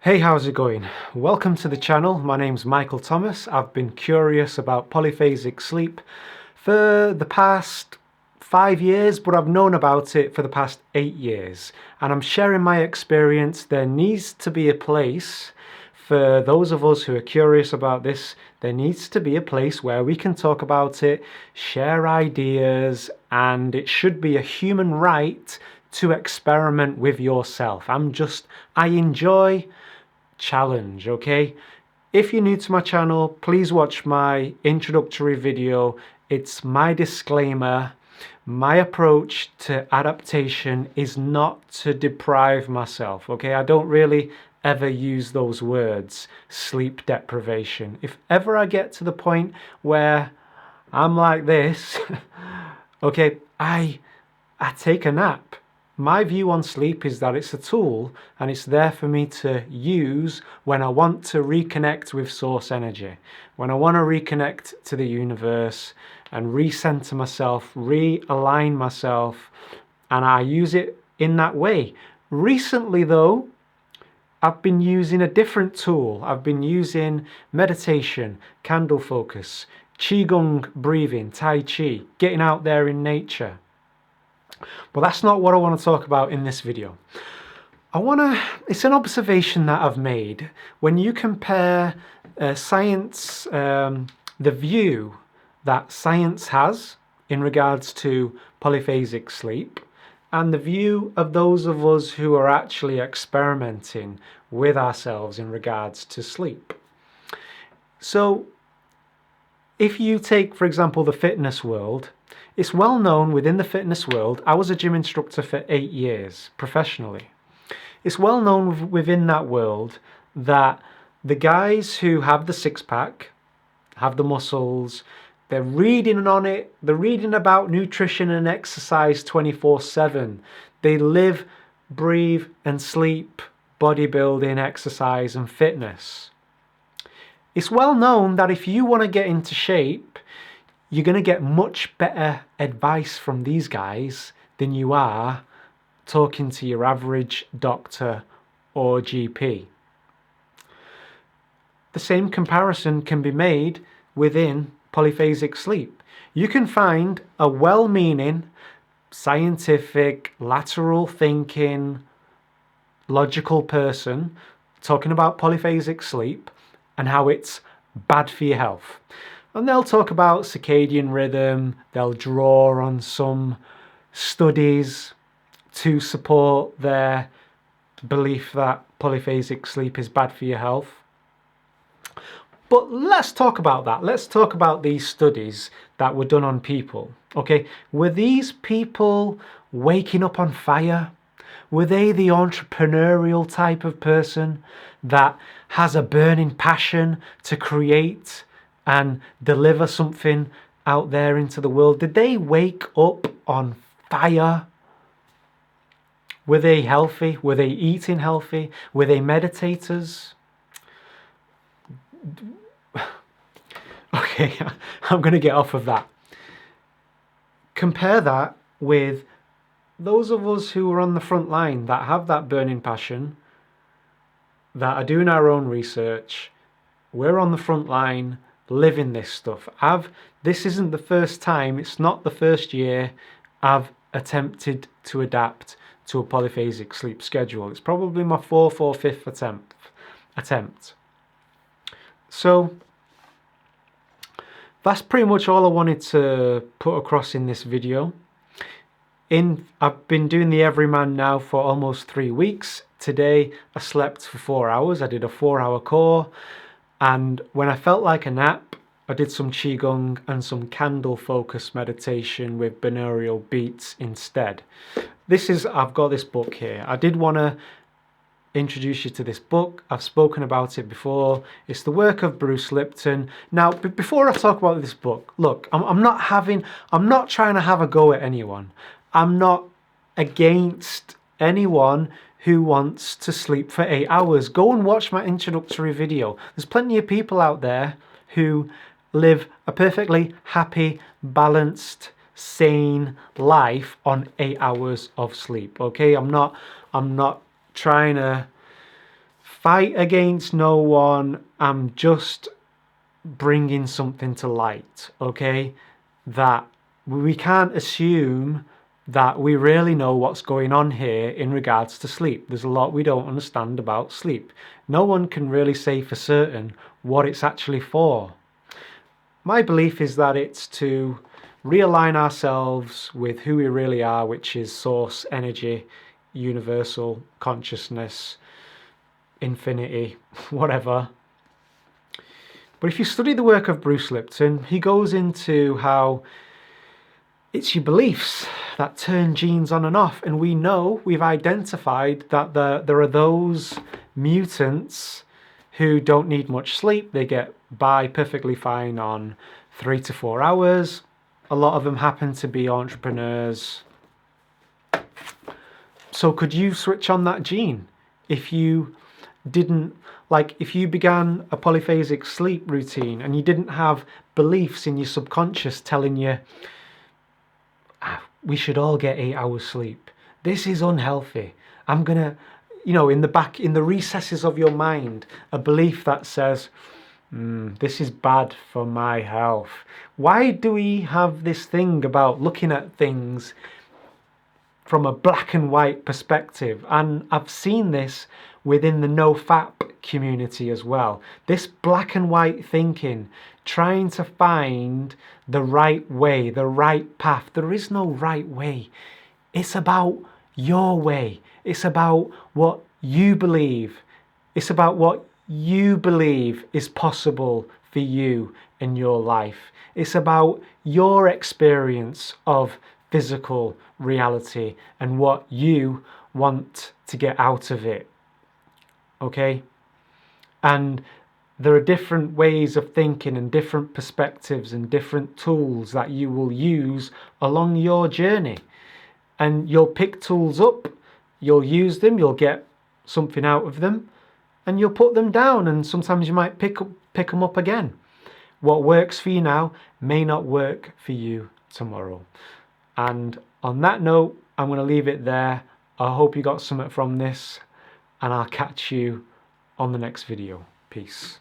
Hey, how's it going? Welcome to the channel. My name's Michael Thomas. I've been curious about polyphasic sleep for the past 5 years, but I've known about it for the past 8 years. And I'm sharing my experience. There needs to be a place for those of us who are curious about this. There needs to be a place where we can talk about it, share ideas, and it should be a human right to experiment with yourself. I enjoy challenge, okay? If you're new to my channel, please watch my introductory video. It's my disclaimer. My approach to adaptation is not to deprive myself, okay? I don't really ever use those words, sleep deprivation. If ever I get to the point where I'm like this, okay, I take a nap. My view on sleep is that it's a tool and it's there for me to use when I want to reconnect with source energy, when I want to reconnect to the universe and recenter myself, realign myself, and I use it in that way. Recently though, I've been using a different tool. I've been using meditation, candle focus, qigong breathing, tai chi, getting out there in nature. But that's not what I want to talk about in this video. It's an observation that I've made. When you compare science, the view that science has in regards to polyphasic sleep, and the view of those of us who are actually experimenting with ourselves in regards to sleep. So, if you take, for example, the fitness world, it's well known within the fitness world. I was a gym instructor for 8 years professionally. It's well known within that world that the guys who have the six-pack, have the muscles, they're reading on it, they're reading about nutrition and exercise 24/7. They live, breathe and sleep bodybuilding, exercise and fitness. It's well known that if you want to get into shape, you're going to get much better advice from these guys than you are talking to your average doctor or GP. The same comparison can be made within polyphasic sleep. You can find a well-meaning, scientific, lateral thinking, logical person talking about polyphasic sleep and how it's bad for your health. And they'll talk about circadian rhythm, they'll draw on some studies to support their belief that polyphasic sleep is bad for your health. But let's talk about that. Let's talk about these studies that were done on people. Okay, were these people waking up on fire? Were they the entrepreneurial type of person that has a burning passion to create and deliver something out there into the world? Did they wake up on fire? Were they healthy? Were they eating healthy? Were they meditators? Okay, I'm going to get off of that. Compare that with those of us who are on the front line that have that burning passion, that are doing our own research. We're on the front line living this stuff. This isn't the first time, it's not the first year I've attempted to adapt to a polyphasic sleep schedule. It's probably my fourth or fifth attempt. So that's pretty much all I wanted to put across in this video. I've been doing the Everyman now for almost 3 weeks. Today I slept for 4 hours. I did a 4-hour core, and when I felt like a nap, I did some qigong and some candle focus meditation with binaural beats instead. I've got this book here. I did want to introduce you to this book. I've spoken about it before. It's the work of Bruce Lipton. Now, before I talk about this book, look, I'm not trying to have a go at anyone. I'm not against anyone who wants to sleep for 8 hours. Go and watch my introductory video. There's plenty of people out there who live a perfectly happy, balanced, sane life on 8 hours of sleep. Okay, I'm not trying to fight against no one. I'm just bringing something to light, okay? That we can't assume that we really know what's going on here in regards to sleep. There's a lot we don't understand about sleep. No one can really say for certain what it's actually for. My belief is that it's to realign ourselves with who we really are, which is source, energy, universal consciousness, infinity, whatever. But if you study the work of Bruce Lipton, he goes into how it's your beliefs that turn genes on and off. And we know, we've identified that there are those mutants who don't need much sleep. They get by perfectly fine on 3 to 4 hours. A lot of them happen to be entrepreneurs. So could you switch on that gene if you didn't, like if you began a polyphasic sleep routine and you didn't have beliefs in your subconscious telling you, we should all get 8 hours sleep. This is unhealthy. I'm gonna, in the recesses of your mind, a belief that says, this is bad for my health. Why do we have this thing about looking at things from a black and white perspective? And I've seen this within the no-fap community as well. This black and white thinking, trying to find the right way, the right path. There is no right way. It's about your way. It's about what you believe. It's about what you believe is possible for you in your life. It's about your experience of physical reality and what you want to get out of it. Okay? And there are different ways of thinking and different perspectives and different tools that you will use along your journey. And you'll pick tools up, you'll use them, you'll get something out of them, and you'll put them down, and sometimes you might pick them up again. What works for you now may not work for you tomorrow. And on that note, I'm going to leave it there. I hope you got something from this, and I'll catch you on the next video. Peace.